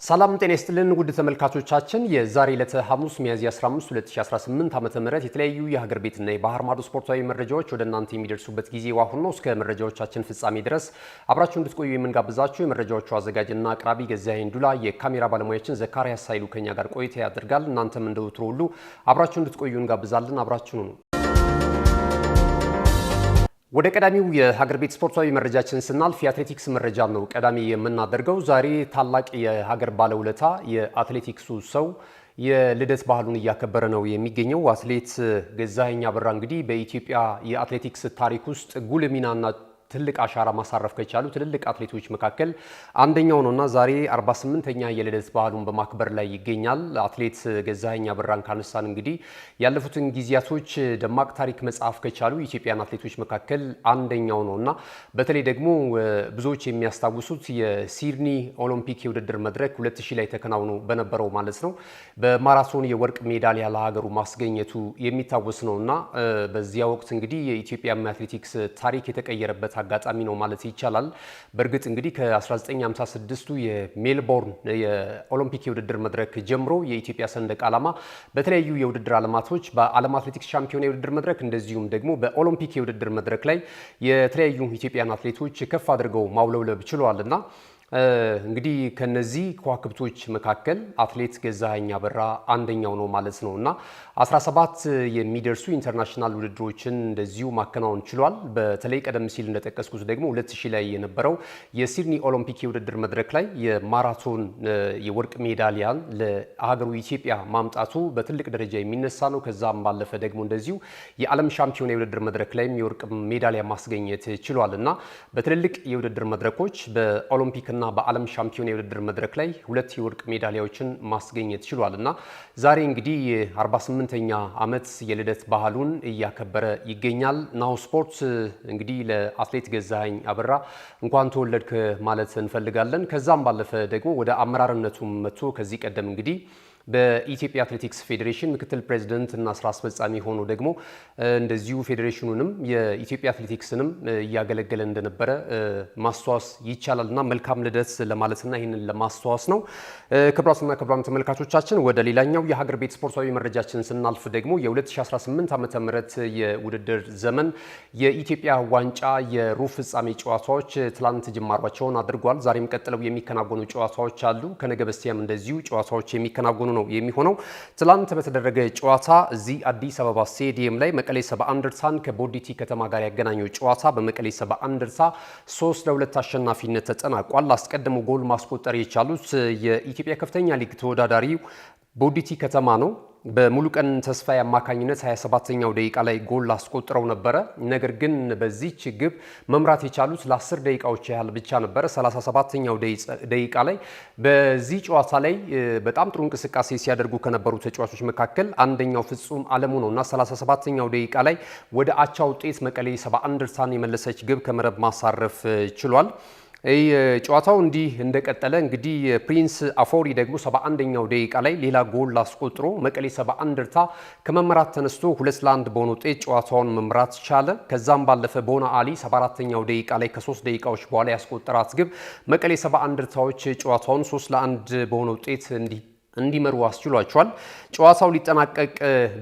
ሰላም ጤና ይስጥልን ውድ ተመልካቾቻችን የዛሬ ዕለተ ሐሙስ ሚያዝያ 15 2018 ዓ.ም የተለያዩ የሀገር ቤትና የባህር ማዶ ስፖርታዊ መረጃዎች ወደ እናንተ የሚደርሱበት ጊዜ ዋሁን ነው። እስከ መረጃዎቻችን ፍጻሜ ድረስ አብራችሁ እንድትቆዩ የምንጋብዛችሁ የመረጃዎቹ አዘጋጅና አቅራቢ ገዛኸኝ ዱላ፣ የካሜራ ባለሙያችን ዘካሪያስ ሳይሉ ከኛ ጋር ቆይታ ያደርጋል። እናንተም እንደወትሮ ሁሉ አብራችሁ እንድትቆዩ እንጋብዛለን። አብራችሁ ነው። ወደ ቀዳሚው የሀገር ቤት ስፖርታዊ መረጃችን ስናልፍ የአትሌቲክስ መረጃ ነው ቀዳሚ የምናደርገው። ዛሬ ታላቅ የሀገር ባለውለታ የአትሌቲክሱ ሰው የልደት ባህሉን እያከበረ ነው የሚገኘው። አትሌት ገዛኸኝ አበራ እንግዲህ በኢትዮጵያ የአትሌቲክስ ታሪክ ውስጥ ጉልህ ሚናና ትልቅ አሻራ ማሳረፍ ከቻሉ ትልልቅ አትሌቶች መካከል አንደኛው ነውና ዛሬ 48ኛ የልደት ባህሉን በማክበር ላይ ይገኛል። አትሌት ገዛኸኝ አበራን ካነሳን እንግዲህ ያለፉትን ጊዜያቶች ደማቅ ታሪክ መጻፍ ከቻሉ የኢትዮጵያን አትሌቶች መካከል አንደኛው ነውና በተለይ ደግሞ ብዙዎች የሚያስታውሱት የሲድኒ ኦሎምፒክ የውድድር መድረክ 2000 ላይ ተከናውኖ በነበረው ማለት ነው በማራቶን የወርቅ ሜዳሊያ ለሀገሩ ማስገኘቱ የሚታወስ ነውና በዚያ ወቅት እንግዲህ የኢትዮጵያ አትሌቲክስ ታሪክ የተቀየረበት አጋጣሚ ነው ማለት ይቻላል። በእርግጥ እንግዲህ ከ1956ቱ የሜልቦርን የኦሎምፒክ የውድድር መድረክ ጀምሮ የኢትዮጵያ ሰንደቅ ዓላማ በተለያዩ የውድድር ዓለማቶች በዓለም አትሌቲክስ ሻምፒዮና የውድድር መድረክ እንደዚሁም ደግሞ በኦሎምፒክ የውድድር መድረክ ላይ የተለያዩ ኢትዮጵያን አትሌቶች ከፍ አድርገው ማውለብለብ ችለዋልና እንግዲህ ከነዚህ ከዋክብቶች መካከል አትሌት ገዛኸኝ አበራ አንደኛው ነው ማለት ነውና 17 የሚደርሱ ኢንተርናሽናል ውድድሮችን እንደዚሁ ማከናወን ችሏል። በተለይ ቀደም ሲል እንደጠቀስኩት ደግሞ 2000 ላይ የነበረው የሲድኒ ኦሎምፒክ የውድድር መድረክ ላይ የማራቶን የወርቅ ሜዳሊያን ለሀገሩ ኢትዮጵያ ማምጣቱ በትልቅ ደረጃ የሚነሳ ነው። ከዛም ባለፈ ደግሞ እንደዚሁ የዓለም ሻምፒዮና የውድድር መድረክ ላይም የወርቅ ሜዳሊያ ማስገኘት ችሏልና በትልልቅ የውድድር መድረኮች በኦሎምፒክ እና በዓለም ሻምፒዮና የውድድር መድረክ ላይ 2 የወርቅ ሜዳሊያዎችን ማስገኘት ችሏልና ዛሬ እንግዲህ 48ኛ ዓመት የልደት ባህሉን እያከበረ ይገኛል። ናሁ ስፖርት እንግዲህ ለአትሌት ገዛኸኝ አበራ እንኳን ተወለድክ ማለት እንፈልጋለን። ከዛም ባለፈ ደግሞ ወደ አመራርነቱ መጥቶ ከዚህ ቀደም እንግዲህ በኢትዮጵያ አትሌቲክስ ፌዴሬሽን ምክትል ፕሬዝዳንት እና ስራ አስፈጻሚ ሆኖ ደግሞ እንደዚሁ ፌዴሬሽኑንም የኢትዮጵያ አትሌቲክስንም እያገለገለ እንደነበረ ማስተዋወስ ይቻላልና መልካም ልደት ለማለትና ይህንን ለማስተዋወስ ነው። ክቡራትና ክቡራን ተመልካቾቻችን ወደ ሌላኛው የሀገር ቤት ስፖርታዊ መረጃችን ስናልፍ ደግሞ የ2018 ዓ.ም የውድድር ዘመን የኢትዮጵያ ዋንጫ የሩብ ፍጻሜ ጨዋታዎች ትላንት ጅማሯቸውን አድርጓል። ዛሬም ቀጥለው የሚከናወኑ ጨዋታዎች አሉ። ከነገ በስቲያም እንደዚሁ ጨዋታዎች የሚከናወኑ ነው የሚሆነው። ትላንት በተደረገ ጨዋታ እዚህ አዲስ አበባ ስቴዲየም ላይ መቀሌ ሰባ እንደርታን ከቦዲቲ ከተማ ጋር ያገናኘው ጨዋታ በመቀሌ ሰባ እንደርታ 3-2 አሸናፊነት ተጠናቋል። አስቀድሞ ጎል ማስቆጠር የቻሉት የኢትዮጵያ ከፍተኛ ሊግ ተወዳዳሪው ቦዲቲ ከተማ ነው። በሙሉቀን ተስፋዬ አማካኝነት 27ኛው ደቂቃ ላይ ጎል አስቆጥረው ነበረ። ነገር ግን በዚህች ግብ መምራት የቻሉት ለ10 ደቂቃዎች ያህል ብቻ ነበረ። 37ኛው ደቂቃ ላይ በዚህ ጨዋታ ላይ በጣም ጥሩ እንቅስቃሴ ሲያደርጉ ከነበሩ ተጫዋቾች መካከል አንደኛው ፍጹም አለሙ ነውና 37ኛው ደቂቃ ላይ ወደ አቻ ውጤት መቀሌ ሰባ እንደርታን የመለሰች ግብ ከመረብ ማሳረፍ ችሏል። ጨዋታው እንዲህ እንደቀጠለ እንግዲህ ፕሪንስ አፎሪ ደግሞ 71ኛው ደቂቃ ላይ ሌላ ጎል አስቆጥሮ መቀሌ ሰባ እንደርታ ከመምራት ተነስቶ 2-1 በሆነ ውጤት ጨዋታውን መምራት ቻለ። ከዛም ባለፈ ቦና አሊ 74ኛው ደቂቃ ላይ ከ3 ደቂቃዎች በኋላ ያስቆጠራት ግብ መቀሌ ሰባ እንደርታዎች ጨዋታውን 3-1 በሆነ ውጤት እንዲመሩ አስችሏቸዋል። ጨዋታው ሊጠናቀቅ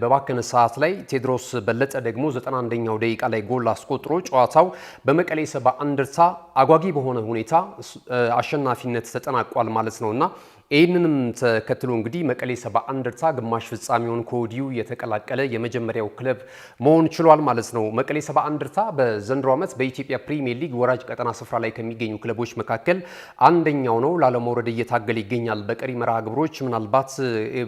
በባከነ ሰዓት ላይ ቴድሮስ በለጠ ደግሞ 91ኛው ደቂቃ ላይ ጎል አስቆጥሮ ጨዋታው በመቀሌ ሰባ እንደርታ አጓጊ በሆነ ሁኔታ አሸናፊነት ተጠናቋል ማለት ነውና ይህንንም ተከትሎ እንግዲህ መቀሌ ሰባ እንደርታ ግማሽ ፍጻሜውን ከወዲሁ የተቀላቀለ የመጀመሪያው ክለብ መሆን ችሏል ማለት ነው። መቀሌ ሰባ እንደርታ በዘንድሮ ዓመት በኢትዮጵያ ፕሪሚየር ሊግ ወራጅ ቀጠና ስፍራ ላይ ከሚገኙ ክለቦች መካከል አንደኛው ነው። ላለመውረድ እየታገለ ይገኛል። በቀሪ መርሃ ግብሮች ምናልባት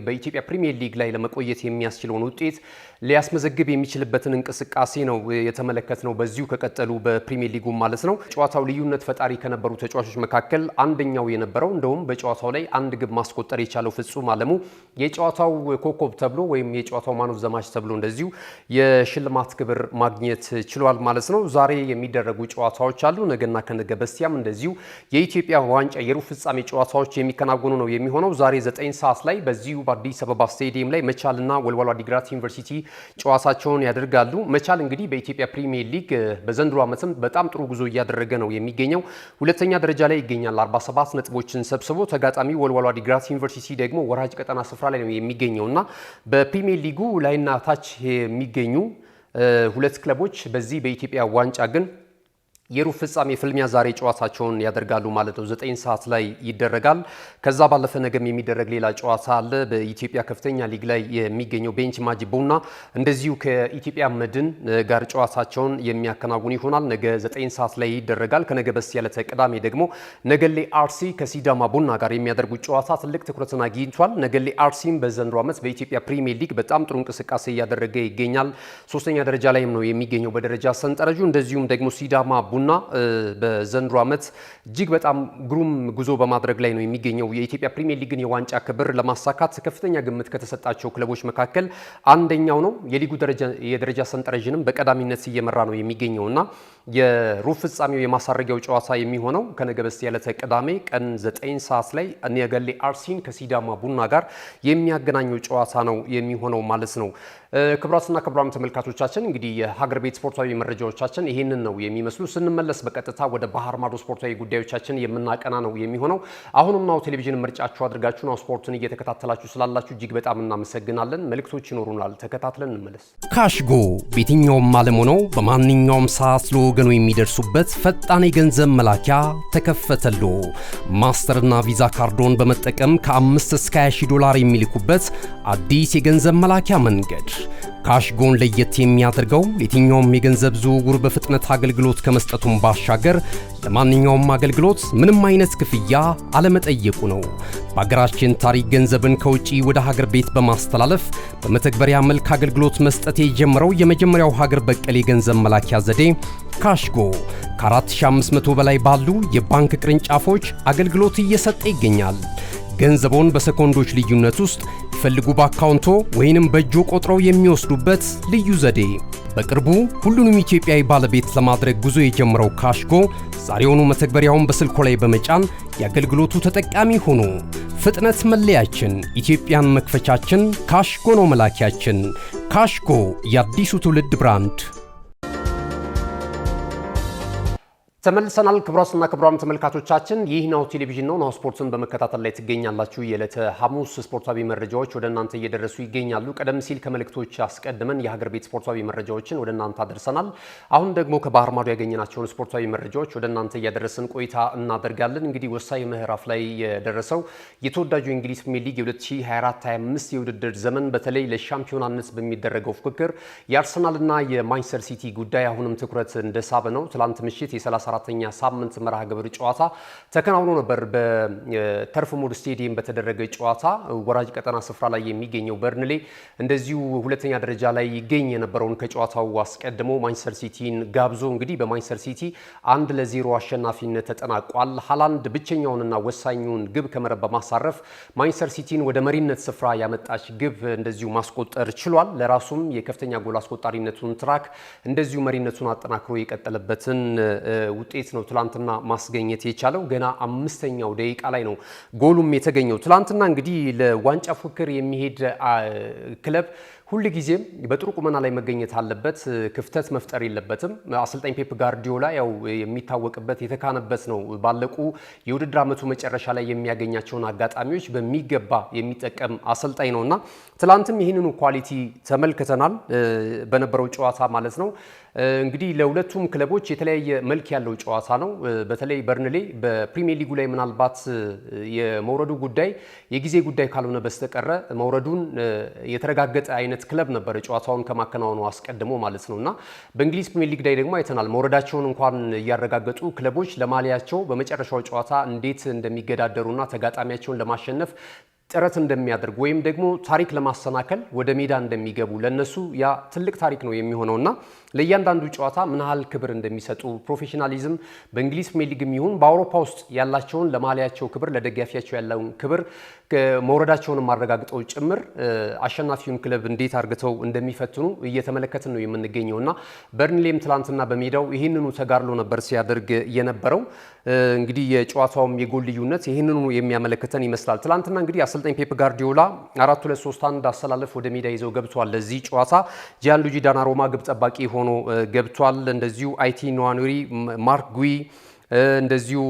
በኢትዮጵያ ፕሪሚየር ሊግ ላይ ለመቆየት የሚያስችለውን ውጤት ሊያስመዘግብ የሚችልበትን እንቅስቃሴ ነው የተመለከትነው። በዚሁ ከቀጠሉ በፕሪሚየር ሊጉ ማለት ነው። ጨዋታው ልዩነት ፈጣሪ ከነበሩ ተጫዋቾች መካከል አንደኛው የነበረው እንደውም በጨዋታው ላይ አንድ ግብ ማስቆጠር የቻለው ፍጹም አለሙ የጨዋታው ኮከብ ተብሎ ወይም የጨዋታው ማን ኦፍ ዘ ማች ተብሎ እንደዚሁ የሽልማት ክብር ማግኘት ችሏል ማለት ነው። ዛሬ የሚደረጉ ጨዋታዎች አሉ። ነገና ከነገ በስቲያም እንደዚሁ የኢትዮጵያ ዋንጫ የሩብ ፍጻሜ ጨዋታዎች የሚከናወኑ ነው የሚሆነው። ዛሬ 9 ሰዓት ላይ በዚሁ በአዲስ አበባ ስቴዲየም ላይ መቻልና ወልዋሎ ዓዲግራት ዩኒቨርሲቲ ጨዋታቸውን ያደርጋሉ። መቻል እንግዲህ በኢትዮጵያ ፕሪሚየር ሊግ በዘንድሮ ዓመትም በጣም ጥሩ ጉዞ እያደረገ ነው የሚገኘው። ሁለተኛ ደረጃ ላይ ይገኛል። 47 ነጥቦችን ሰብስቦ ተጋጣሚ ወልዋሎ ወልዋሎ ዓዲግራት ዩኒቨርሲቲ ደግሞ ወራጅ ቀጠና ስፍራ ላይ ነው የሚገኘውና በፕሪሚየር ሊጉ ላይና ታች የሚገኙ ሁለት ክለቦች በዚህ በኢትዮጵያ ዋንጫ ግን የሩብ ፍጻሜ ፍልሚያ ዛሬ ጨዋታቸውን ያደርጋሉ ማለት ነው። 9 ሰዓት ላይ ይደረጋል። ከዛ ባለፈ ነገም የሚደረግ ሌላ ጨዋታ አለ። በኢትዮጵያ ከፍተኛ ሊግ ላይ የሚገኘው ቤንች ማጂ ቡና እንደዚሁ ከኢትዮጵያ መድን ጋር ጨዋታቸውን የሚያከናውን ይሆናል። ነገ 9 ሰዓት ላይ ይደረጋል። ከነገ በስቲያ ዕለተ ቅዳሜ ደግሞ ነገሌ አርሲ ከሲዳማ ቡና ጋር የሚያደርጉት ጨዋታ ትልቅ ትኩረትን አግኝቷል። ነገሌ አርሲም በዘንድሮ ዓመት በኢትዮጵያ ፕሪሚየር ሊግ በጣም ጥሩ እንቅስቃሴ እያደረገ ይገኛል። 3ኛ ደረጃ ላይም ነው የሚገኘው በደረጃ ሰንጠረዡ። እንደዚሁም ደግሞ ሲዳማ ቡና በዘንድሮ ዓመት እጅግ በጣም ግሩም ጉዞ በማድረግ ላይ ነው የሚገኘው። የኢትዮጵያ ፕሪሚየር ሊግን የዋንጫ ክብር ለማሳካት ከፍተኛ ግምት ከተሰጣቸው ክለቦች መካከል አንደኛው ነው። የሊጉ የደረጃ ሰንጠረዥንም በቀዳሚነት እየመራ ነው የሚገኘውና የሩብ ፍጻሜው የማሳረጊያው ጨዋታ የሚሆነው ከነገ በስቲያ ዕለተ ቅዳሜ ቀን 9 ሰዓት ላይ ነገሌ አርሲን ከሲዳማ ቡና ጋር የሚያገናኘው ጨዋታ ነው የሚሆነው ማለት ነው። ክቡራትና ክቡራን ተመልካቾቻችን እንግዲህ የሀገር ቤት ስፖርታዊ መረጃዎቻችን ይሄንን ነው የሚመስሉ። ስንመለስ በቀጥታ ወደ ባህር ማዶ ስፖርታዊ ጉዳዮቻችን የምናቀና ነው የሚሆነው። አሁንም ናሁ ቴሌቪዥን ምርጫችሁ አድርጋችሁ ነው ስፖርትን እየተከታተላችሁ ስላላችሁ እጅግ በጣም እናመሰግናለን። መልእክቶች ይኖሩናል፣ ተከታትለን እንመለስ። ካሽጎ በየትኛውም ዓለም ሆነው በማንኛውም ሰዓት ለወገኑ የሚደርሱበት ፈጣን የገንዘብ መላኪያ ተከፈተሎ። ማስተርና ቪዛ ካርዶን በመጠቀም ከ5 እስከ 20 ዶላር የሚልኩበት አዲስ የገንዘብ መላኪያ መንገድ። ካሽጎን ለየት የሚያደርገው የትኛውም የገንዘብ ዝውውር በፍጥነት አገልግሎት ከመስጠቱም ባሻገር ለማንኛውም አገልግሎት ምንም አይነት ክፍያ አለመጠየቁ ነው። በሀገራችን ታሪክ ገንዘብን ከውጪ ወደ ሀገር ቤት በማስተላለፍ በመተግበሪያ መልክ አገልግሎት መስጠት የጀመረው የመጀመሪያው ሀገር በቀል የገንዘብ መላኪያ ዘዴ ካሽጎ ከ4500 በላይ ባሉ የባንክ ቅርንጫፎች አገልግሎት እየሰጠ ይገኛል። ገንዘቦን በሰኮንዶች ልዩነት ውስጥ ይፈልጉ በአካውንቶ ወይንም በእጆ ቆጥረው የሚወስዱበት ልዩ ዘዴ። በቅርቡ ሁሉንም ኢትዮጵያዊ ባለቤት ለማድረግ ጉዞ የጀመረው ካሽጎ ዛሬውኑ መተግበሪያውን በስልኮ ላይ በመጫን የአገልግሎቱ ተጠቃሚ ሆኖ። ፍጥነት መለያችን፣ ኢትዮጵያን መክፈቻችን፣ ካሽጎ ነው መላኪያችን። ካሽጎ የአዲሱ ትውልድ ብራንድ። ተመልሰናል። ክቡራትና ክቡራን ተመልካቾቻችን ይህ ናሁ ቴሌቪዥን ነው። ናሁ ስፖርትን በመከታተል ላይ ትገኛላችሁ። የዕለተ ሐሙስ ስፖርታዊ መረጃዎች ወደ እናንተ እየደረሱ ይገኛሉ። ቀደም ሲል ከመልእክቶች አስቀድመን የሀገር ቤት ስፖርታዊ መረጃዎችን ወደ እናንተ አደርሰናል። አሁን ደግሞ ከባህር ማዶ ያገኘናቸውን ስፖርታዊ መረጃዎች ወደ እናንተ እያደረስን ቆይታ እናደርጋለን። እንግዲህ ወሳኝ ምዕራፍ ላይ የደረሰው የተወዳጁ የእንግሊዝ ፕሪሚየር ሊግ የ2024/25 የውድድር ዘመን በተለይ ለሻምፒዮናነት በሚደረገው ፉክክር የአርሰናልና የማንቸስተር ሲቲ ጉዳይ አሁንም ትኩረት እንደሳበ ነው። ትላንት ምሽት የ34ኛ ሳምንት መርሃ ግብር ጨዋታ ተከናውኖ ነበር። በተርፍ ሙር ስቴዲየም በተደረገ ጨዋታ ወራጅ ቀጠና ስፍራ ላይ የሚገኘው በርንሌ እንደዚሁ ሁለተኛ ደረጃ ላይ ይገኝ የነበረውን ከጨዋታው አስቀድሞ ማንቸስተር ሲቲን ጋብዞ እንግዲህ በማንቸስተር ሲቲ 1-0 አሸናፊነት ተጠናቋል። ሃላንድ ብቸኛውንና ወሳኙን ግብ ከመረብ በማሳረፍ ማንቸስተር ሲቲን ወደ መሪነት ስፍራ ያመጣች ግብ እንደዚሁ ማስቆጠር ችሏል። ለራሱም የከፍተኛ ጎል አስቆጣሪነቱን ትራክ እንደዚሁ መሪነቱን አጠናክሮ የቀጠለበትን ውጤት ነው ትላንትና ማስገኘት የቻለው። ገና 5ኛው ደቂቃ ላይ ነው ጎሉም የተገኘው። ትላንትና እንግዲህ ለዋንጫ ፉክክር የሚሄድ ክለብ ሁሉ ጊዜም በጥሩ ቁመና ላይ መገኘት አለበት፣ ክፍተት መፍጠር የለበትም። አሰልጣኝ ፔፕ ጋርዲዮላ ያው የሚታወቅበት የተካነበት ነው። ባለቁ የውድድር ዓመቱ መጨረሻ ላይ የሚያገኛቸውን አጋጣሚዎች በሚገባ የሚጠቀም አሰልጣኝ ነውና ትላንትም ይህንኑ ኳሊቲ ተመልክተናል በነበረው ጨዋታ ማለት ነው። እንግዲህ ለሁለቱም ክለቦች የተለያየ መልክ ያለው ጨዋታ ነው። በተለይ በርንሌ በፕሪሚየር ሊጉ ላይ ምናልባት የመውረዱ ጉዳይ የጊዜ ጉዳይ ካልሆነ በስተቀረ መውረዱን የተረጋገጠ አይነት ክለብ ነበር ጨዋታውን ከማከናወኑ አስቀድሞ ማለት ነውና በእንግሊዝ ፕሪሚየር ሊግ ላይ ደግሞ አይተናል። መውረዳቸውን እንኳን እያረጋገጡ ክለቦች ለማሊያቸው በመጨረሻው ጨዋታ እንዴት እንደሚገዳደሩና ተጋጣሚያቸውን ለማሸነፍ ጥረት እንደሚያደርጉ ወይም ደግሞ ታሪክ ለማሰናከል ወደ ሜዳ እንደሚገቡ ለነሱ ያ ትልቅ ታሪክ ነው የሚሆነውና ለእያንዳንዱ ጨዋታ ምን ያህል ክብር እንደሚሰጡ ፕሮፌሽናሊዝም በእንግሊዝ ፕሪሚየር ሊግም ይሁን በአውሮፓ ውስጥ ያላቸውን ለማሊያቸው ክብር ለደጋፊያቸው ያለውን ክብር መውረዳቸውን ማረጋግጠው ጭምር አሸናፊውን ክለብ እንዴት አርግተው እንደሚፈትኑ እየተመለከትን ነው የምንገኘውና በርንሌም ትላንትና በሜዳው ይህንኑ ተጋድሎ ነበር ሲያደርግ የነበረው። እንግዲህ የጨዋታውም የጎል ልዩነት ይህንኑ የሚያመለክተን ይመስላል። ትላንትና እንግዲህ አሰልጣኝ ፔፕ ጋርዲዮላ 4-2-3-1 አሰላለፍ ወደ ሜዳ ይዘው ገብቷል። ለዚህ ጨዋታ ጂያንሉጂ ዳናሮማ ግብ ጠባቂ ሆኖ ገብቷል። እንደዚሁ አይቲ ኗኑሪ፣ ማርክ ጉይ እንደዚሁ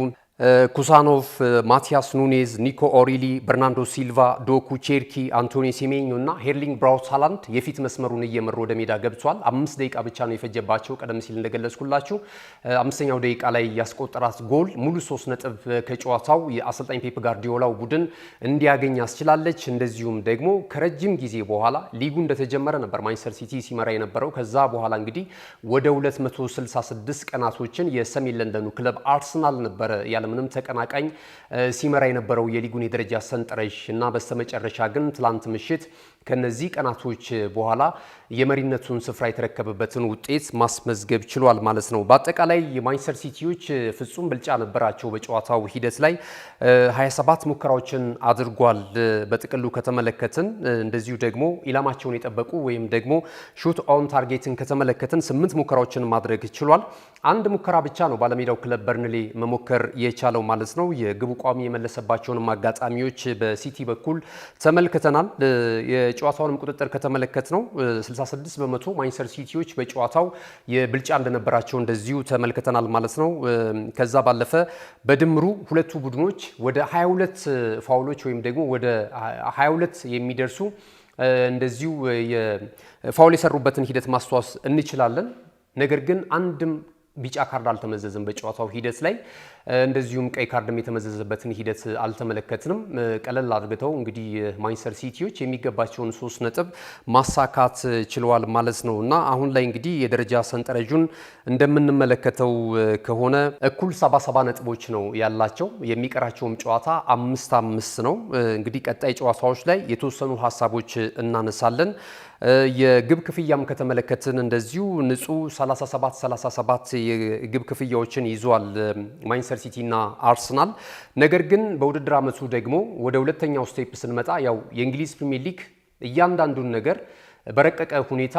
ኩሳኖቭ፣ ማቲያስ ኑኔዝ፣ ኒኮ ኦሪሊ፣ በርናንዶ ሲልቫ፣ ዶኩ ቼርኪ፣ አንቶኒ ሴሜኞ እና ሄርሊንግ ብራውት ሃላንድ የፊት መስመሩን እየመሩ ወደ ሜዳ ገብቷል። 5 ደቂቃ ብቻ ነው የፈጀባቸው። ቀደም ሲል እንደገለጽኩላችሁ 5ኛው ደቂቃ ላይ ያስቆጠራት ጎል ሙሉ 3 ነጥብ ከጨዋታው የአሰልጣኝ ፔፕ ጋርዲዮላው ቡድን እንዲያገኝ ያስችላለች። እንደዚሁም ደግሞ ከረጅም ጊዜ በኋላ ሊጉ እንደተጀመረ ነበር ማንቸስተር ሲቲ ሲመራ የነበረው። ከዛ በኋላ እንግዲህ ወደ 266 ቀናቶችን የሰሜን ለንደኑ ክለብ አርሰናል ነበረ ምንም ተቀናቃኝ ሲመራ የነበረው የሊጉን የደረጃ ሰንጠረዥ እና በስተመጨረሻ ግን ትላንት ምሽት ከነዚህ ቀናቶች በኋላ የመሪነቱን ስፍራ የተረከበበትን ውጤት ማስመዝገብ ችሏል ማለት ነው። በአጠቃላይ የማንቸስተር ሲቲዎች ፍጹም ብልጫ ነበራቸው። በጨዋታው ሂደት ላይ 27 ሙከራዎችን አድርጓል። በጥቅሉ ከተመለከትን እንደዚሁ ደግሞ ኢላማቸውን የጠበቁ ወይም ደግሞ ሹት ኦን ታርጌትን ከተመለከትን 8 ሙከራዎችን ማድረግ ችሏል። አንድ ሙከራ ብቻ ነው ባለሜዳው ክለብ በርንሌ መሞከር የቻለው ማለት ነው። የግቡ ቋሚ የመለሰባቸውን አጋጣሚዎች በሲቲ በኩል ተመልክተናል። የጨዋታውንም ቁጥጥር ከተመለከት ነው 66 በመቶ ማንቸስተር ሲቲዎች በጨዋታው የብልጫ እንደነበራቸው እንደዚሁ ተመልክተናል ማለት ነው። ከዛ ባለፈ በድምሩ ሁለቱ ቡድኖች ወደ 22 ፋውሎች ወይም ደግሞ ወደ 22 የሚደርሱ እንደዚሁ የፋውል የሰሩበትን ሂደት ማስተዋስ እንችላለን። ነገር ግን አንድም ቢጫ ካርድ አልተመዘዘም በጨዋታው ሂደት ላይ። እንደዚሁም ቀይ ካርድም የተመዘዘበትን ሂደት አልተመለከትንም። ቀለል አድርገው እንግዲህ ማንቸስተር ሲቲዎች የሚገባቸውን 3 ነጥብ ማሳካት ችለዋል ማለት ነው እና አሁን ላይ እንግዲህ የደረጃ ሰንጠረዡን እንደምንመለከተው ከሆነ እኩል 77 ነጥቦች ነው ያላቸው። የሚቀራቸውም ጨዋታ 5-5 ነው። እንግዲህ ቀጣይ ጨዋታዎች ላይ የተወሰኑ ሀሳቦች እናነሳለን። የግብ ክፍያም ከተመለከትን እንደዚሁ ንጹህ 37 የግብ ክፍያዎችን ይዟል ማንቸስተር ሲቲ እና አርሰናል። ነገር ግን በውድድር ዓመቱ ደግሞ ወደ ሁለተኛው ስቴፕ ስንመጣ ያው የእንግሊዝ ፕሪሚየር ሊግ እያንዳንዱን ነገር በረቀቀ ሁኔታ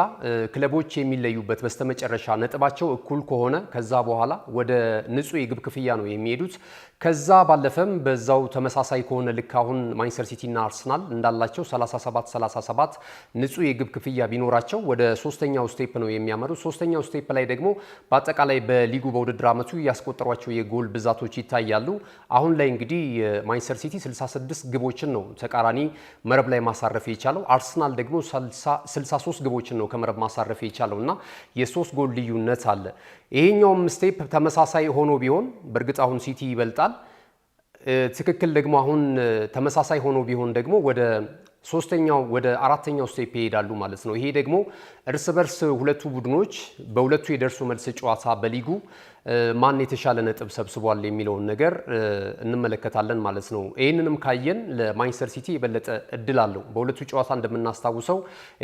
ክለቦች የሚለዩበት በስተመጨረሻ ነጥባቸው እኩል ከሆነ ከዛ በኋላ ወደ ንጹህ የግብ ክፍያ ነው የሚሄዱት። ከዛ ባለፈም በዛው ተመሳሳይ ከሆነ ልክ አሁን ማንቸስተር ሲቲ እና አርሰናል እንዳላቸው 37 ንጹህ የግብ ክፍያ ቢኖራቸው ወደ ሶስተኛው ስቴፕ ነው የሚያመሩት። ሶስተኛው ስቴፕ ላይ ደግሞ በአጠቃላይ በሊጉ በውድድር ዓመቱ ያስቆጠሯቸው የጎል ብዛቶች ይታያሉ። አሁን ላይ እንግዲህ ማንቸስተር ሲቲ 66 ግቦችን ነው ተቃራኒ መረብ ላይ ማሳረፍ የቻለው። አርሰናል ደግሞ 63 ግቦችን ነው ከመረብ ማሳረፍ የቻለው እና የ3 ጎል ልዩነት አለ። ይሄኛውም ስቴፕ ተመሳሳይ ሆኖ ቢሆን በእርግጥ አሁን ሲቲ ይበልጣል። ትክክል ደግሞ አሁን ተመሳሳይ ሆኖ ቢሆን ደግሞ ወደ ሶስተኛው ወደ አራተኛው ስቴፕ ይሄዳሉ ማለት ነው። ይሄ ደግሞ እርስ በርስ ሁለቱ ቡድኖች በሁለቱ የደርሶ መልስ ጨዋታ በሊጉ ማን የተሻለ ነጥብ ሰብስቧል የሚለውን ነገር እንመለከታለን ማለት ነው። ይህንንም ካየን ለማንቸስተር ሲቲ የበለጠ እድል አለው። በሁለቱ ጨዋታ እንደምናስታውሰው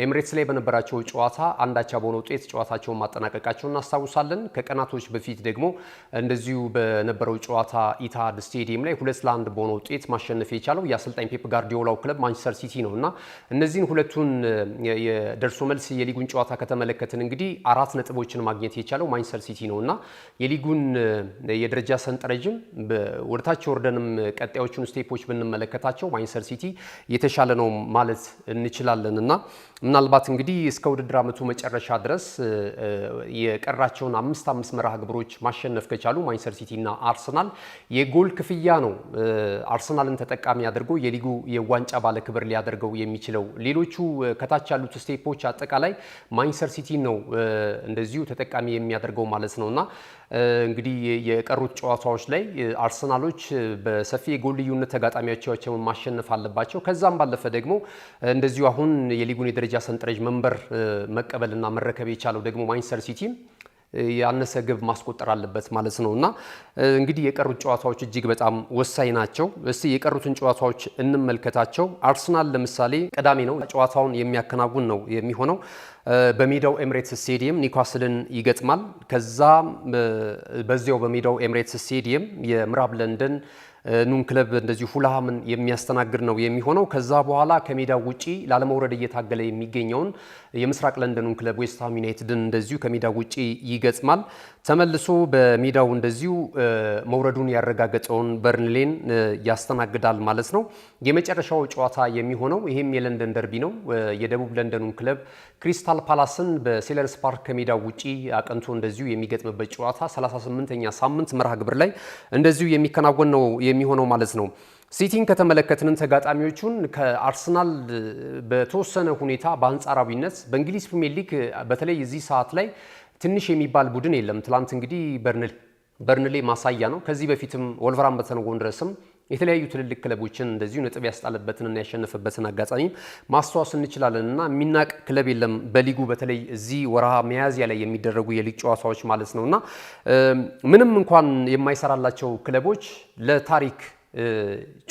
ኤምሬትስ ላይ በነበራቸው ጨዋታ አንዳቻ በሆነ ውጤት ጨዋታቸውን ማጠናቀቃቸውን እናስታውሳለን። ከቀናቶች በፊት ደግሞ እንደዚሁ በነበረው ጨዋታ ኢታሃድ ስቴዲየም ላይ 2-1 በሆነ ውጤት ማሸነፍ የቻለው የአሰልጣኝ ፔፕ ጋርዲዮላው ክለብ ማንቸስተር ሲቲ ነው እና እነዚህን ሁለቱን የደርሶ መልስ የሊጉን ጨዋታ ከተመለከትን እንግዲህ 4 ነጥቦችን ማግኘት የቻለው ማንቸስተር ሲቲ ነው እና የሊጉን የደረጃ ሰንጠረዥም ወደታች ወርደንም ቀጣዮቹን ስቴፖች ብንመለከታቸው ማንቸስተር ሲቲ የተሻለ ነው ማለት እንችላለን እና ምናልባት እንግዲህ እስከ ውድድር ዓመቱ መጨረሻ ድረስ የቀራቸውን 5 መርሃ ግብሮች ማሸነፍ ከቻሉ ማንቸስተር ሲቲ እና አርሰናል የጎል ክፍያ ነው አርሰናልን ተጠቃሚ አድርጎ የሊጉ የዋንጫ ባለ ክብር ሊያደርገው የሚችለው። ሌሎቹ ከታች ያሉት ስቴፖች አጠቃላይ ማንቸስተር ሲቲ ነው እንደዚሁ ተጠቃሚ የሚያደርገው ማለት ነውና እንግዲህ የቀሩት ጨዋታዎች ላይ አርሰናሎች በሰፊ የጎል ልዩነት ተጋጣሚዎቻቸውን ማሸነፍ አለባቸው። ከዛም ባለፈ ደግሞ እንደዚሁ አሁን የሊጉን የደረጃ ሰንጠረዥ መንበር መቀበልና መረከብ የቻለው ደግሞ ማንቸስተር ሲቲ ያነሰ ግብ ማስቆጠር አለበት ማለት ነው እና እንግዲህ የቀሩት ጨዋታዎች እጅግ በጣም ወሳኝ ናቸው። እስቲ የቀሩትን ጨዋታዎች እንመልከታቸው። አርሰናል ለምሳሌ ቅዳሜ ነው ጨዋታውን የሚያከናውን ነው የሚሆነው። በሜዳው ኤምሬትስ ስቴዲየም ኒውካስልን ይገጥማል። ከዛ በዚያው በሜዳው ኤምሬትስ ስቴዲየም የምዕራብ ለንደን ኑን ክለብ እንደዚሁ ፉልሃምን የሚያስተናግድ ነው የሚሆነው። ከዛ በኋላ ከሜዳው ውጪ ላለመውረድ እየታገለ የሚገኘውን የምስራቅ ለንደኑን ክለብ ዌስትሃም ዩናይትድን እንደዚሁ ከሜዳው ውጪ ይገጥማል። ተመልሶ በሜዳው እንደዚሁ መውረዱን ያረጋገጠውን በርንሌን ያስተናግዳል ማለት ነው። የመጨረሻው ጨዋታ የሚሆነው ይህም የለንደን ደርቢ ነው። የደቡብ ለንደኑን ክለብ ክሪስታል ፓላስን በሴለርስ ፓርክ ከሜዳው ውጪ አቅንቶ እንደዚሁ የሚገጥምበት ጨዋታ 38ኛ ሳምንት መርሃ ግብር ላይ እንደዚሁ የሚከናወን ነው የሚሆነው ማለት ነው። ሲቲን ከተመለከትን ተጋጣሚዎቹን ከአርሰናል በተወሰነ ሁኔታ በአንጻራዊነት በእንግሊዝ ፕሪሚየር ሊግ በተለይ እዚህ ሰዓት ላይ ትንሽ የሚባል ቡድን የለም። ትላንት እንግዲህ በርንሌ ማሳያ ነው። ከዚህ በፊትም ወልቨርሃምፕተን ወንደረርስም የተለያዩ ትልልቅ ክለቦችን እንደዚሁ ነጥብ ያስጣለበትንና ያሸነፈበትን አጋጣሚ ማስተዋወስ እንችላለን እና የሚናቅ ክለብ የለም በሊጉ በተለይ እዚህ ወርሃ ሚያዝያ ላይ የሚደረጉ የሊግ ጨዋታዎች ማለት ነውና ምንም እንኳን የማይሰራላቸው ክለቦች ለታሪክ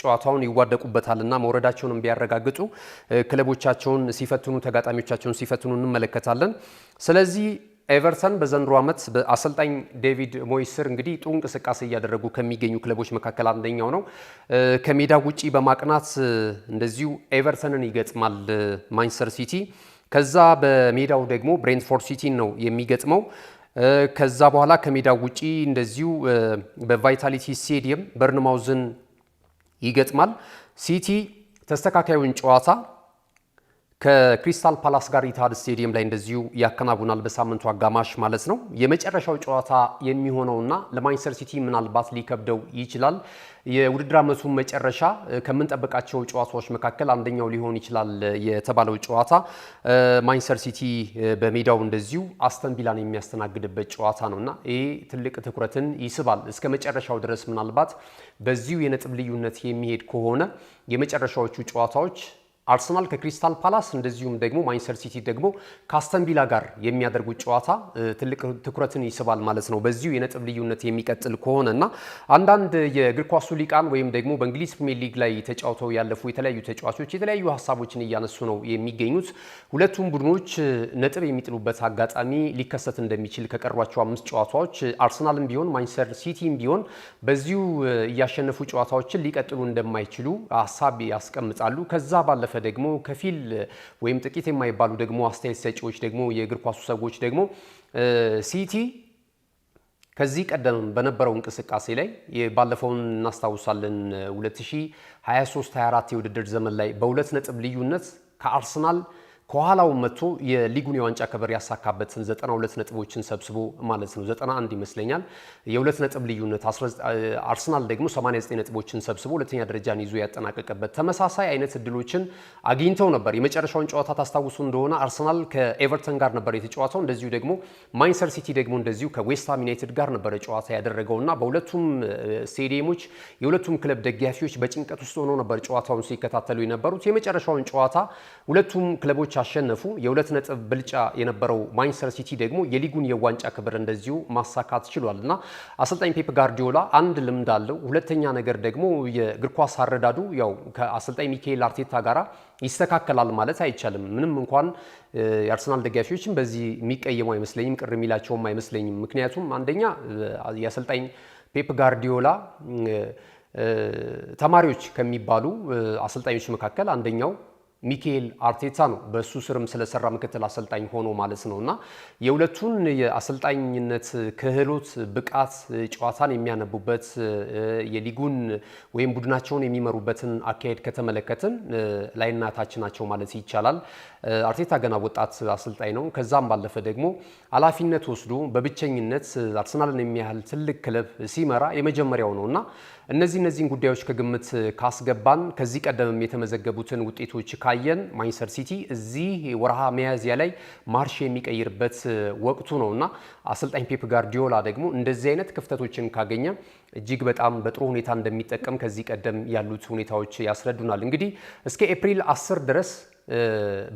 ጨዋታውን ይዋደቁበታልና መውረዳቸውን ቢያረጋግጡ ክለቦቻቸውን ሲፈትኑ ተጋጣሚዎቻቸውን ሲፈትኑ እንመለከታለን። ስለዚህ ኤቨርተን በዘንድሮ ዓመት በአሰልጣኝ ዴቪድ ሞይስ ስር እንግዲህ ጥሩ እንቅስቃሴ እያደረጉ ከሚገኙ ክለቦች መካከል አንደኛው ነው። ከሜዳ ውጪ በማቅናት እንደዚሁ ኤቨርተንን ይገጥማል ማንቸስተር ሲቲ። ከዛ በሜዳው ደግሞ ብሬንትፎርድ ሲቲን ነው የሚገጥመው። ከዛ በኋላ ከሜዳው ውጪ እንደዚሁ በቫይታሊቲ ስቴዲየም በርንማውዝን ይገጥማል። ሲቲ ተስተካካዩን ጨዋታ ከክሪስታል ፓላስ ጋር ኢትሃድ ስቴዲየም ላይ እንደዚሁ ያከናውናል በሳምንቱ አጋማሽ ማለት ነው። የመጨረሻው ጨዋታ የሚሆነውና ለማንቸስተር ሲቲ ምናልባት ሊከብደው ይችላል የውድድር ዓመቱ መጨረሻ ከምንጠብቃቸው ጨዋታዎች መካከል አንደኛው ሊሆን ይችላል የተባለው ጨዋታ ማንቸስተር ሲቲ በሜዳው እንደዚሁ አስተን ቪላን የሚያስተናግድበት ጨዋታ ነውና ይሄ ትልቅ ትኩረትን ይስባል። እስከ መጨረሻው ድረስ ምናልባት በዚሁ የነጥብ ልዩነት የሚሄድ ከሆነ የመጨረሻዎቹ ጨዋታዎች አርሰናል ከክሪስታል ፓላስ እንደዚሁም ደግሞ ማንቸስተር ሲቲ ደግሞ ከአስተን ቪላ ጋር የሚያደርጉት ጨዋታ ትልቅ ትኩረትን ይስባል ማለት ነው። በዚሁ የነጥብ ልዩነት የሚቀጥል ከሆነና አንዳንድ የእግር ኳሱ ሊቃን ወይም ደግሞ በእንግሊዝ ፕሪሚየር ሊግ ላይ ተጫውተው ያለፉ የተለያዩ ተጫዋቾች የተለያዩ ሀሳቦችን እያነሱ ነው የሚገኙት። ሁለቱም ቡድኖች ነጥብ የሚጥሉበት አጋጣሚ ሊከሰት እንደሚችል ከቀሯቸው 5 ጨዋታዎች አርሰናልም ቢሆን ማንቸስተር ሲቲም ቢሆን በዚሁ እያሸነፉ ጨዋታዎችን ሊቀጥሉ እንደማይችሉ ሀሳብ ያስቀምጣሉ። ከዛ ባለፈ ደግሞ ከፊል ወይም ጥቂት የማይባሉ ደግሞ አስተያየት ሰጪዎች ደግሞ የእግር ኳሱ ሰዎች ደግሞ ሲቲ ከዚህ ቀደም በነበረው እንቅስቃሴ ላይ ባለፈውን እናስታውሳለን 2023-24 የውድድር ዘመን ላይ በሁለት ነጥብ ልዩነት ከአርሰናል ከኋላው መጥቶ የሊጉን የዋንጫ ክብር ያሳካበትን 92 ነጥቦችን ሰብስቦ ማለት ነው 91 ይመስለኛል የሁለት ነጥብ ልዩነት አርሰናል ደግሞ 89 ነጥቦችን ሰብስቦ ሁለተኛ ደረጃን ይዞ ያጠናቀቀበት ተመሳሳይ አይነት እድሎችን አግኝተው ነበር። የመጨረሻውን ጨዋታ ታስታውሱ እንደሆነ አርሰናል ከኤቨርተን ጋር ነበር የተጫወተው። እንደዚሁ ደግሞ ማንቸስተር ሲቲ ደግሞ እንደዚሁ ከዌስትሃም ዩናይትድ ጋር ነበር ጨዋታ ያደረገውና በሁለቱም ስቴዲየሞች የሁለቱም ክለብ ደጋፊዎች በጭንቀት ውስጥ ሆነው ነበር ጨዋታውን ሲከታተሉ የነበሩት። የመጨረሻውን ጨዋታ ሁለቱም ክለቦች አሸነፉ። የሁለት ነጥብ ብልጫ የነበረው ማንቸስተር ሲቲ ደግሞ የሊጉን የዋንጫ ክብር እንደዚሁ ማሳካት ችሏልና አሰልጣኝ ፔፕ ጋርዲዮላ አንድ ልምድ አለው። ሁለተኛ ነገር ደግሞ የእግር ኳስ አረዳዱ ያው ከአሰልጣኝ ሚካኤል አርቴታ ጋራ ይስተካከላል ማለት አይቻልም። ምንም እንኳን የአርሰናል ደጋፊዎችን በዚህ የሚቀየሙ አይመስለኝም፣ ቅር የሚላቸውም አይመስለኝም። ምክንያቱም አንደኛ የአሰልጣኝ ፔፕ ጋርዲዮላ ተማሪዎች ከሚባሉ አሰልጣኞች መካከል አንደኛው ሚካኤል አርቴታ ነው። በሱ ስርም ስለሰራ ምክትል አሰልጣኝ ሆኖ ማለት ነውና የሁለቱን የአሰልጣኝነት ክህሎት ብቃት ጨዋታን የሚያነቡበት የሊጉን ወይም ቡድናቸውን የሚመሩበትን አካሄድ ከተመለከትን ላይና ታች ናቸው ማለት ይቻላል። አርቴታ ገና ወጣት አሰልጣኝ ነው። ከዛም ባለፈ ደግሞ ኃላፊነት ወስዶ በብቸኝነት አርሰናልን የሚያህል ትልቅ ክለብ ሲመራ የመጀመሪያው ነውና እነዚህን ጉዳዮች ከግምት ካስገባን ከዚህ ቀደምም የተመዘገቡትን ውጤቶች ካየን ማንቸስተር ሲቲ እዚህ ወርሃ ሚያዝያ ላይ ማርሽ የሚቀይርበት ወቅቱ ነውና አሰልጣኝ ፔፕ ጋርዲዮላ ደግሞ እንደዚህ አይነት ክፍተቶችን ካገኘ እጅግ በጣም በጥሩ ሁኔታ እንደሚጠቀም ከዚህ ቀደም ያሉት ሁኔታዎች ያስረዱናል። እንግዲህ እስከ ኤፕሪል 10 ድረስ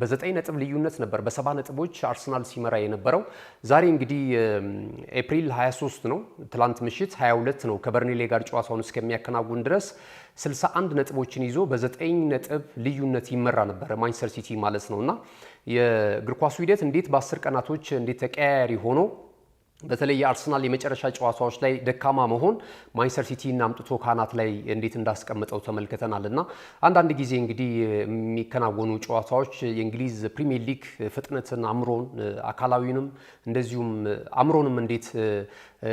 በ9 ነጥብ ልዩነት ነበር በ70 ነጥቦች አርሰናል ሲመራ የነበረው። ዛሬ እንግዲህ ኤፕሪል 23 ነው፣ ትላንት ምሽት 22 ነው። ከበርንሌ ጋር ጨዋታውን እስከሚያከናውን ድረስ 61 ነጥቦችን ይዞ በ9 ነጥብ ልዩነት ይመራ ነበር ማንቸስተር ሲቲ ማለት ነውና የእግር ኳሱ ሂደት እንዴት በ10 ቀናቶች እንዴት ተቀያያሪ ሆኖ በተለይ የአርሰናል የመጨረሻ ጨዋታዎች ላይ ደካማ መሆን ማንቸስተር ሲቲን አምጥቶ ካናት ላይ እንዴት እንዳስቀመጠው ተመልክተናልና አንዳንድ ጊዜ እንግዲህ የሚከናወኑ ጨዋታዎች የእንግሊዝ ፕሪሚየር ሊግ ፍጥነትን አምሮን አካላዊንም እንደዚሁም አምሮንም እንዴት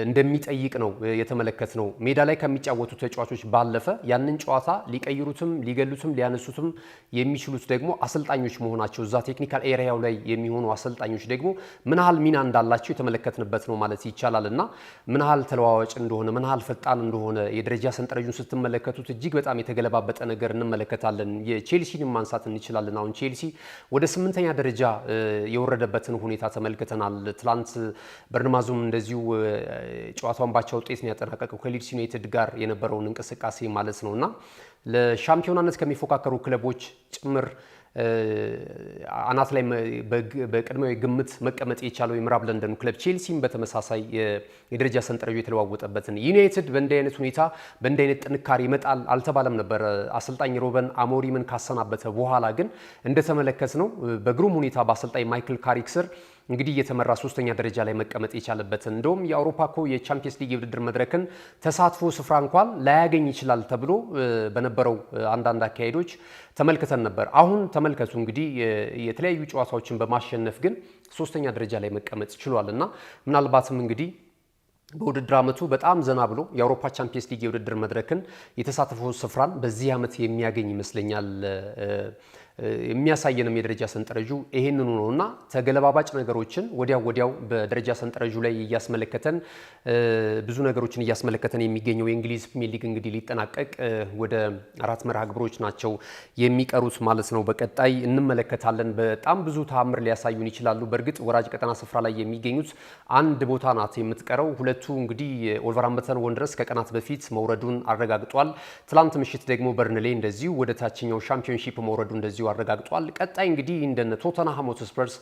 እንደሚጠይቅ ነው የተመለከትነው። ሜዳ ላይ ከሚጫወቱ ተጫዋቾች ባለፈ ያንን ጨዋታ ሊቀይሩትም ሊገሉትም ሊያነሱትም የሚችሉት ደግሞ አሰልጣኞች መሆናቸው እዛ ቴክኒካል ኤሪያው ላይ የሚሆኑ አሰልጣኞች ደግሞ ምን ያህል ሚና እንዳላቸው የተመለከትንበት ነው ማለት ይቻላልና ምን ያህል ተለዋዋጭ እንደሆነ ምን ያህል ፈጣን እንደሆነ የደረጃ ሰንጠረዡን ስትመለከቱት እጅግ በጣም የተገለባበጠ ነገር እንመለከታለን። የቼልሲን ማንሳት እንችላለን። አሁን ቼልሲ ወደ 8ኛ ደረጃ የወረደበትን ሁኔታ ተመልክተናል። ትላንት በርንማዙም እንደዚሁ ጨዋታውን ባቻ ውጤት ነው ያጠናቀቀው ከሊድስ ዩናይትድ ጋር የነበረውን እንቅስቃሴ ማለት ነውና ለሻምፒዮናነት ከሚፎካከሩ ክለቦች ጭምር አናት ላይ በቅድመ ግምት መቀመጥ የቻለው የምዕራብ ለንደኑ ክለብ ቼልሲም በተመሳሳይ የደረጃ ሰንጠረዡ የተለዋወጠበትን ዩናይትድ በእንዲህ አይነት ሁኔታ በእንዲህ አይነት ጥንካሬ ይመጣል አልተባለም ነበር። አሰልጣኝ ሮበን አሞሪምን ካሰናበተ በኋላ ግን እንደተመለከትነው በግሩም ሁኔታ በአሰልጣኝ ማይክል ካሪክ ስር እንግዲህ የተመራ 3ኛ ደረጃ ላይ መቀመጥ የቻለበትን እንደውም የአውሮፓ ኮ የቻምፒየንስ ሊግ የውድድር መድረክን ተሳትፎ ስፍራ እንኳን ላያገኝ ይችላል ተብሎ በነበረው አንዳንድ አካሄዶች ተመልክተን ነበር። አሁን ተመልከቱ እንግዲህ የተለያዩ ጨዋታዎችን በማሸነፍ ግን 3ኛ ደረጃ ላይ መቀመጥ ችሏልና ምናልባትም እንግዲህ በውድድር ዓመቱ በጣም ዘና ብሎ የአውሮፓ ቻምፒየንስ ሊግ የውድድር መድረክን የተሳትፎ ስፍራን በዚህ ዓመት የሚያገኝ ይመስለኛል። የሚያሳየንም የደረጃ ሰንጠረዡ ይሄንኑ ነውና ተገለባባጭ ነገሮችን ወዲያው በደረጃ ሰንጠረዡ ላይ እያስመለከተን ብዙ ነገሮችን እያስመለከተን የሚገኘው የእንግሊዝ ፕሪሚየር ሊግ እንግዲህ ሊጠናቀቅ ወደ 4 መርሃ ግብሮች ናቸው የሚቀሩት ማለት ነው። በቀጣይ እንመለከታለን። በጣም ብዙ ተአምር ሊያሳዩን ይችላሉ። በእርግጥ ወራጅ ቀጠና ስፍራ ላይ የሚገኙት አንድ ቦታ ናት የምትቀረው። ሁለቱ እንግዲህ ኦልቨርሃምፕተን ወንደረርስ ከቀናት በፊት መውረዱን አረጋግጧል። ትላንት ምሽት ደግሞ በርንሌይ እንደዚሁ ወደ ታችኛው ሻምፒዮንሺፕ መውረዱ እንደዚሁ አረጋግጧል። ቀጣይ እንግዲህ እንደነ ቶተንሃም ሆትስፐርስ፣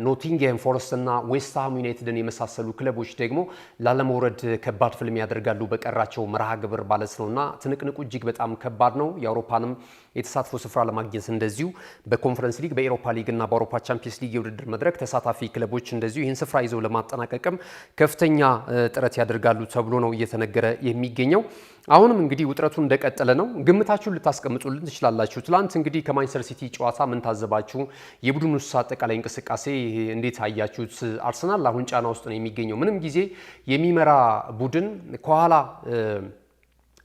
ኖቲንግሃም ፎረስት እና ዌስትሃም ዩናይትድን የመሳሰሉ ክለቦች ደግሞ ላለመውረድ ከባድ ፍልም ያደርጋሉ በቀራቸው መርሃ ግብር ማለት ነውና ትንቅንቁ እጅግ በጣም ከባድ ነው። የአውሮፓንም የተሳትፎ ስፍራ ለማግኘት እንደዚሁ በኮንፈረንስ ሊግ በኤሮፓ ሊግ እና በአውሮፓ ቻምፒየንስ ሊግ የውድድር መድረክ ተሳታፊ ክለቦች እንደዚሁ ይህን ስፍራ ይዘው ለማጠናቀቅም ከፍተኛ ጥረት ያደርጋሉ ተብሎ ነው እየተነገረ የሚገኘው። አሁንም እንግዲህ ውጥረቱ እንደቀጠለ ነው። ግምታችሁን ልታስቀምጡልን ትችላላችሁ። ትላንት እንግዲህ ከማንቸስተር ሲቲ ጨዋታ ምን ታዘባችሁ? የቡድኑስ አጠቃላይ እንቅስቃሴ እንዴት አያችሁት? አርሰናል አሁን ጫና ውስጥ ነው የሚገኘው። ምንም ጊዜ የሚመራ ቡድን ከኋላ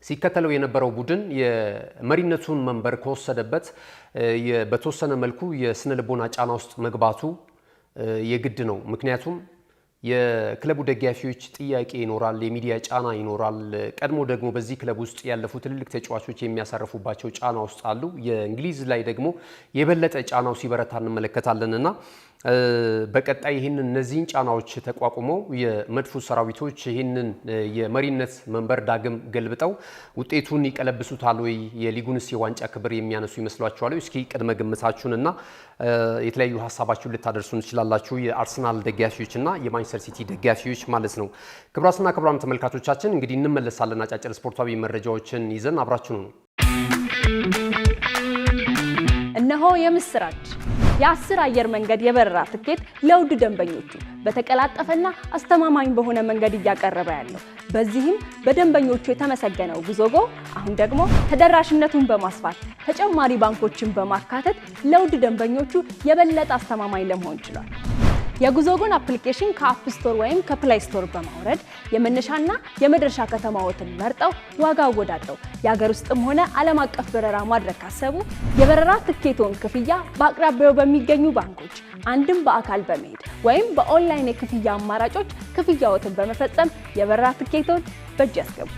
ሲከተለው የነበረው ቡድን የመሪነቱን መንበር ከወሰደበት በተወሰነ መልኩ የስነ ልቦና ጫና ውስጥ መግባቱ የግድ ነው። ምክንያቱም የክለቡ ደጋፊዎች ጥያቄ ይኖራል፣ የሚዲያ ጫና ይኖራል። ቀድሞ ደግሞ በዚህ ክለብ ውስጥ ያለፉ ትልልቅ ተጫዋቾች የሚያሳርፉባቸው ጫና ውስጥ አሉ። የእንግሊዝ ላይ ደግሞ የበለጠ ጫናው ሲበረታ እንመለከታለንና በቀጣይ ይህንን እነዚህን ጫናዎች ተቋቁመው የመድፉ ሰራዊቶች ይህንን የመሪነት መንበር ዳግም ገልብጠው ውጤቱን ይቀለብሱታል ወይ? የሊጉንስ የዋንጫ ክብር የሚያነሱ ይመስሏችኋል? እስኪ ቅድመ ግምታችሁንና የተለያዩ ሀሳባችሁን ልታደርሱን ትችላላችሁ። የአርሰናል ደጋፊዎች እና የማንቸስተር ሲቲ ደጋፊዎች ማለት ነው። ክቡራትና ክቡራን ተመልካቾቻችን እንግዲህ እንመለሳለን። አጫጭር ስፖርታዊ መረጃዎችን ይዘን አብራችሁ ነው። እነሆ የምስራች የ10 አየር መንገድ የበረራ ትኬት ለውድ ደንበኞቹ በተቀላጠፈና አስተማማኝ በሆነ መንገድ እያቀረበ ያለው። በዚህም በደንበኞቹ የተመሰገነው ጉዞጎ አሁን ደግሞ ተደራሽነቱን በማስፋት ተጨማሪ ባንኮችን በማካተት ለውድ ደንበኞቹ የበለጠ አስተማማኝ ለመሆን ችሏል። የጉዞጎን አፕሊኬሽን ከአፕ ስቶር ወይም ከፕላይ ስቶር በማውረድ የመነሻና የመድረሻ ከተማዎትን መርጠው ዋጋ አወዳድረው የሀገር ውስጥም ሆነ ዓለም አቀፍ በረራ ማድረግ ካሰቡ የበረራ ትኬቶን ክፍያ በአቅራቢያው በሚገኙ ባንኮች አንድም በአካል በመሄድ ወይም በኦንላይን የክፍያ አማራጮች ክፍያዎትን በመፈጸም የበረራ ትኬቶን በእጅ ያስገቡ።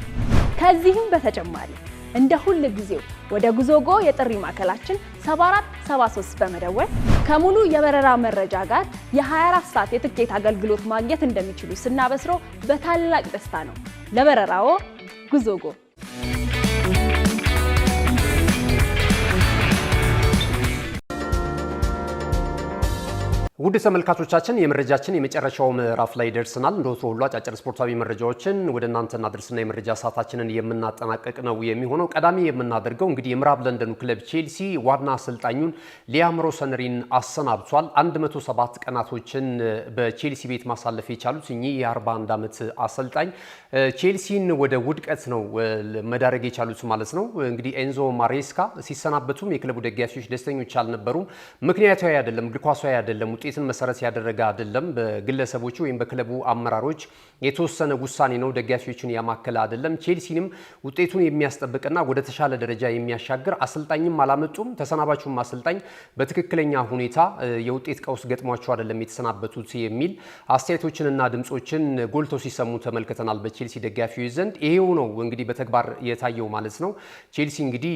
ከዚህም በተጨማሪ እንደ ሁሉ ጊዜው ወደ ጉዞጎ የጥሪ ማዕከላችን 7473 በመደወል ከሙሉ የበረራ መረጃ ጋር የ24 ሰዓት የትኬት አገልግሎት ማግኘት እንደሚችሉ ስናበስሮ በታላቅ ደስታ ነው። ለበረራዎ ጉዞጎ። ውድ ተመልካቾቻችን የመረጃችን የመጨረሻው ምዕራፍ ላይ ደርሰናል። እንደወትሮ ሁሉ አጫጭር ስፖርታዊ መረጃዎችን ወደ እናንተ እናድርስና የመረጃ ሰዓታችንን የምናጠናቀቅ ነው የሚሆነው። ቀዳሚ የምናደርገው እንግዲህ የምዕራብ ለንደኑ ክለብ ቼልሲ ዋና አሰልጣኙን ሊያም ሮሰነሪን አሰናብቷል። 107 ቀናቶችን በቼልሲ ቤት ማሳለፍ የቻሉት እኚህ የ41 ዓመት አሰልጣኝ ቼልሲን ወደ ውድቀት ነው መዳረግ የቻሉት ማለት ነው። እንግዲህ ኤንዞ ማሬስካ ሲሰናበቱም የክለቡ ደጋፊዎች ደስተኞች አልነበሩም። ምክንያታዊ አይደለም፣ እግር ኳሳዊ አይደለም፣ ውጤትን መሰረት ያደረገ አይደለም፣ በግለሰቦቹ ወይም በክለቡ አመራሮች የተወሰነ ውሳኔ ነው፣ ደጋፊዎችን ያማከለ አይደለም። ቼልሲንም ውጤቱን የሚያስጠብቅና ወደ ተሻለ ደረጃ የሚያሻግር አሰልጣኝም አላመጡም። ተሰናባቹም አሰልጣኝ በትክክለኛ ሁኔታ የውጤት ቀውስ ገጥሟቸው አይደለም የተሰናበቱት የሚል አስተያየቶችንና ድምጾችን ጎልተው ሲሰሙ ተመልክተናል በቼልሲ ደጋፊዎች ዘንድ። ይሄው ነው እንግዲህ በተግባር የታየው ማለት ነው። ቼልሲ እንግዲህ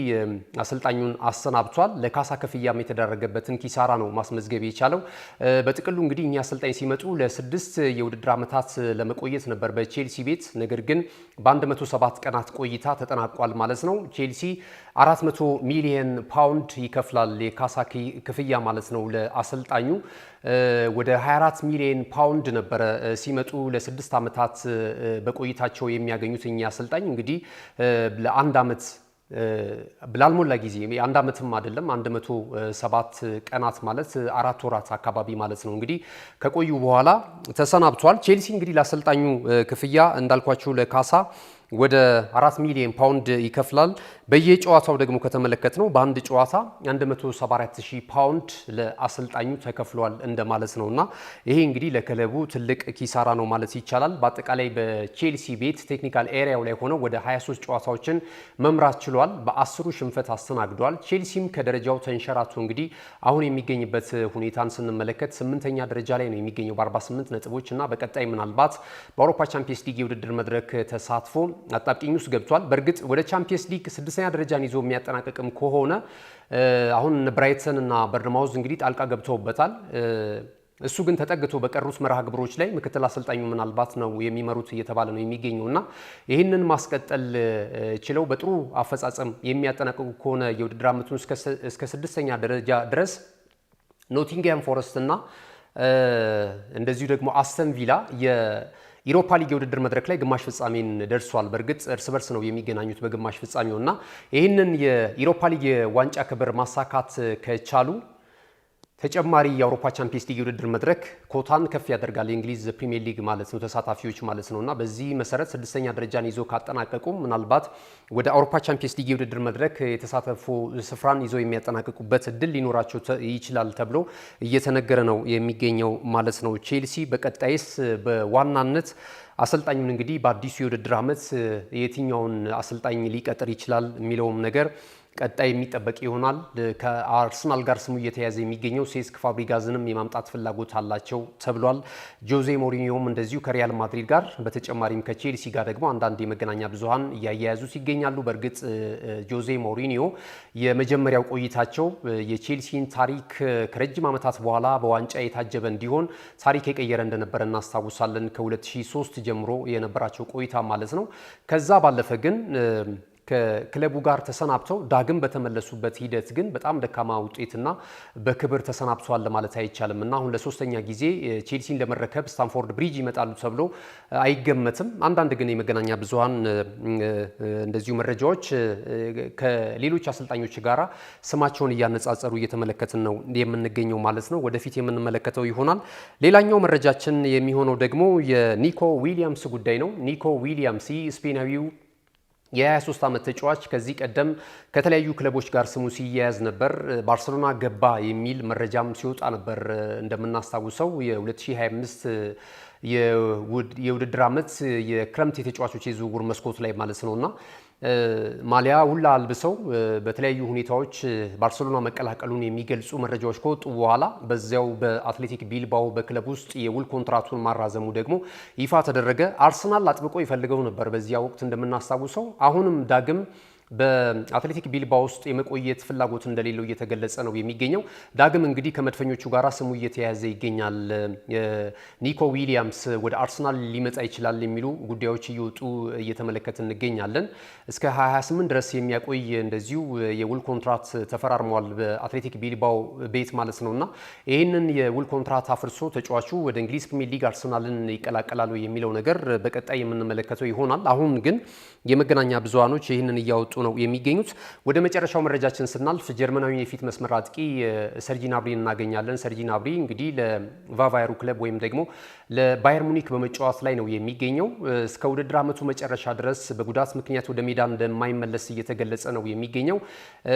አሰልጣኙን አሰናብቷል። ለካሳ ክፍያም የተደረገበትን ኪሳራ ነው ማስመዝገብ የቻለው። በጥቅሉ እንግዲህ እኛ አሰልጣኝ ሲመጡ ለ6 የውድድር ዓመታት ለመቆየት ነበር በቼልሲ ቤት። ነገር ግን በ107 ቀናት ቆይታ ተጠናቋል ማለት ነው። ቼልሲ 400 ሚሊዮን ፓውንድ ይከፍላል የካሳ ክፍያ ማለት ነው ለአሰልጣኙ። ወደ 24 ሚሊዮን ፓውንድ ነበረ ሲመጡ ለ6 ዓመታት በቆይታቸው የሚያገኙት እኛ አሰልጣኝ እንግዲህ ለአንድ ዓመት ብላልሞላ ጊዜ አንድ ዓመትም አይደለም 107 ቀናት ማለት 4 ወራት አካባቢ ማለት ነው እንግዲህ ከቆዩ በኋላ ተሰናብቷል። ቼልሲ እንግዲህ ለአሰልጣኙ ክፍያ እንዳልኳችሁ ለካሳ ወደ 4 ሚሊዮን ፓውንድ ይከፍላል። በየጨዋታው ደግሞ ከተመለከትነው በአንድ ጨዋታ 174,000 ፓውንድ ለአሰልጣኙ ተከፍሏል እንደማለት ነውና ይሄ እንግዲህ ለክለቡ ትልቅ ኪሳራ ነው ማለት ይቻላል። በአጠቃላይ በቼልሲ ቤት ቴክኒካል ኤሪያው ላይ ሆነው ወደ 23 ጨዋታዎችን መምራት ችሏል። በ10ሩ ሽንፈት አስተናግዷል። ቼልሲም ከደረጃው ተንሸራቶ እንግዲህ አሁን የሚገኝበት ሁኔታን ስንመለከት 8ኛ ደረጃ ላይ ነው የሚገኘው በ48 ነጥቦች እና በቀጣይ ምናልባት በአውሮፓ ቻምፒየንስ ሊግ የውድድር መድረክ ተሳትፎ አጣብቂኝ ውስጥ ገብቷል። በእርግጥ ወደ ቻምፒየንስ ሊግ 6ኛ ደረጃን ይዞ የሚያጠናቅቅም ከሆነ አሁን ብራይተን እና በርንማውዝ እንግዲህ ጣልቃ ገብተውበታል። እሱ ግን ተጠግቶ በቀሩት መርሃ ግብሮች ላይ ምክትል አሰልጣኙ ምናልባት ነው የሚመሩት እየተባለ ነው የሚገኘውና ይህንን ማስቀጠል ችለው በጥሩ አፈጻጸም የሚያጠናቅቁ ከሆነ የውድድር ዓመቱን እስከ 6ኛ ደረጃ ድረስ ኖቲንግሃም ፎረስት እና እንደዚሁ ደግሞ አስተን ቪላ የኢሮፓ ሊግ የውድድር መድረክ ላይ ግማሽ ፍጻሜን ደርሷል። በእርግጥ እርስ በርስ ነው የሚገናኙት በግማሽ ፍጻሜውና ይህንን የኢሮፓ ሊግ የዋንጫ ክብር ማሳካት ከቻሉ ተጨማሪ የአውሮፓ ቻምፒየንስ ሊግ የውድድር መድረክ ኮታን ከፍ ያደርጋል የእንግሊዝ ፕሪሚየር ሊግ ማለት ነው ተሳታፊዎች ማለት ነውና በዚህ መሰረት 6ኛ ደረጃን ይዞ ካጠናቀቁ ምናልባት ወደ አውሮፓ ቻምፒየንስ ሊግ የውድድር መድረክ የተሳተፉ ስፍራን ይዞ የሚያጠናቅቁበት እድል ሊኖራቸው ይችላል ተብሎ እየተነገረ ነው የሚገኘው ማለት ነው። ቼልሲ በቀጣይስ በዋናነት አሰልጣኙን እንግዲህ በአዲሱ የውድድር ዓመት የትኛውን አሰልጣኝ ሊቀጥር ይችላል የሚለውም ነገር ቀጣይ የሚጠበቅ ይሆናል። ከአርሰናል ጋር ስሙ እየተያዘ የሚገኘው ሴስክ ፋብሪጋዝንም የማምጣት ፍላጎት አላቸው ተብሏል። ጆዜ ሞሪኒዮም እንደዚሁ ከሪያል ማድሪድ ጋር በተጨማሪም ከቼልሲ ጋር ደግሞ አንዳንድ የመገናኛ ብዙሃን እያያያዙት ይገኛሉ። በእርግጥ ጆዜ ሞሪኒዮ የመጀመሪያው ቆይታቸው የቼልሲን ታሪክ ከረጅም ዓመታት በኋላ በዋንጫ የታጀበ እንዲሆን ታሪክ የቀየረ እንደነበረ እናስታውሳለን። ከ2003 ጀምሮ የነበራቸው ቆይታ ማለት ነው። ከዛ ባለፈ ግን ከክለቡ ጋር ተሰናብተው ዳግም በተመለሱበት ሂደት ግን በጣም ደካማ ውጤትና በክብር ተሰናብተዋል ለማለት አይቻልም እና አሁን ለ3ኛ ጊዜ ቼልሲን ለመረከብ ስታንፎርድ ብሪጅ ይመጣሉ ተብሎ አይገመትም። አንዳንድ ግን የመገናኛ ብዙሃን እንደዚሁ መረጃዎች ከሌሎች አሰልጣኞች ጋር ስማቸውን እያነጻጸሩ እየተመለከትን ነው የምንገኘው ማለት ነው። ወደፊት የምንመለከተው ይሆናል። ሌላኛው መረጃችን የሚሆነው ደግሞ የኒኮ ዊሊያምስ ጉዳይ ነው። ኒኮ ዊሊያምስ ስፔናዊው የ23 ዓመት ተጫዋች ከዚህ ቀደም ከተለያዩ ክለቦች ጋር ስሙ ሲያያዝ ነበር። ባርሴሎና ገባ የሚል መረጃም ሲወጣ ነበር። እንደምናስታውሰው የ2025 የውድድር ዓመት የክረምት የተጫዋቾች የዝውውር መስኮት ላይ ማለት ነውና ማሊያ ሁላ አልብሰው በተለያዩ ሁኔታዎች ባርሴሎና መቀላቀሉን የሚገልጹ መረጃዎች ከወጡ በኋላ በዚያው በአትሌቲክ ቢልባኦ በክለብ ውስጥ የውል ኮንትራቱን ማራዘሙ ደግሞ ይፋ ተደረገ። አርሰናል አጥብቆ ይፈልገው ነበር በዚያ ወቅት እንደምናስታውሰው። አሁንም ዳግም በአትሌቲክ ቢልባኦ ውስጥ የመቆየት ፍላጎት እንደሌለው እየተገለጸ ነው የሚገኘው። ዳግም እንግዲህ ከመድፈኞቹ ጋር ስሙ እየተያያዘ ይገኛል። ኒኮ ዊሊያምስ ወደ አርሰናል ሊመጣ ይችላል የሚሉ ጉዳዮች እየወጡ እየተመለከት እንገኛለን። እስከ 2028 ድረስ የሚያቆይ እንደዚሁ የውል ኮንትራት ተፈራርሟል በአትሌቲክ ቢልባኦ ቤት ማለት ነውና ይህንን የውል ኮንትራት አፍርሶ ተጫዋቹ ወደ እንግሊዝ ፕሪሚየር ሊግ አርሰናልን ይቀላቀላሉ የሚለው ነገር በቀጣይ የምንመለከተው ይሆናል። አሁን ግን የመገናኛ ብዙሃኖች ይህንን እያወጡ ነው የሚገኙት። ወደ መጨረሻው መረጃችን ስናልፍ ጀርመናዊ የፊት መስመር አጥቂ ሰርጂ ናብሪን እናገኛለን። ሰርጂ ናብሪ እንግዲህ ለቫቫየሩ ክለብ ወይም ደግሞ ለባየር ሙኒክ በመጫወት ላይ ነው የሚገኘው። እስከ ውድድር ዓመቱ መጨረሻ ድረስ በጉዳት ምክንያት ወደ ሜዳ እንደማይመለስ እየተገለጸ ነው የሚገኘው።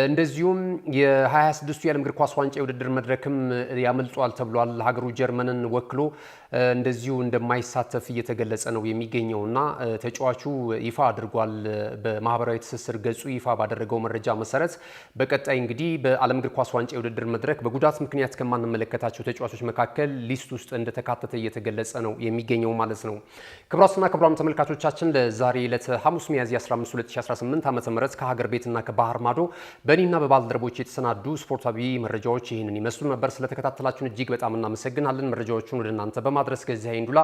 እንደዚሁም የ26ቱ የዓለም እግር ኳስ ዋንጫ የውድድር መድረክም ያመልጧል ተብሏል። ሀገሩ ጀርመንን ወክሎ እንደዚሁ እንደማይሳተፍ እየተገለጸ ነው የሚገኘውና ተጫዋቹ ይፋ አድርጓል። በማህበራዊ ትስስር ገጹ ይፋ ባደረገው መረጃ መሰረት በቀጣይ እንግዲህ በዓለም እግር ኳስ ዋንጫ የውድድር መድረክ በጉዳት ምክንያት ከማንመለከታቸው ተጫዋቾች መካከል ሊስት ውስጥ እንደተካተተ እየተገለጸ ነው የሚገኘው ማለት ነው። ክቡራትና ክቡራን ተመልካቾቻችን ለዛሬ ዕለት ሐሙስ ሚያዝያ 15 2018 ዓ.ም ከሀገር ቤትና ከባህር ማዶ በእኔና በባልደረቦች የተሰናዱ ስፖርታዊ መረጃዎች ይህንን ይመስሉ ነበር። ስለተከታተላችሁን እጅግ በጣም እናመሰግናለን። መረጃዎቹን ወደ እናንተ በማድረስ ገዚያ ይንዱላ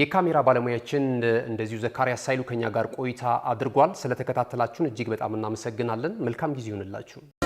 የካሜራ ባለሙያችን እንደዚሁ ዘካሪያስ ሳይሉ ከኛ ጋር ቆይታ አድርጓል። ስለተከታተላችሁን እጅግ በጣም እናመሰግናለን። መልካም ጊዜ ይሁንላችሁ።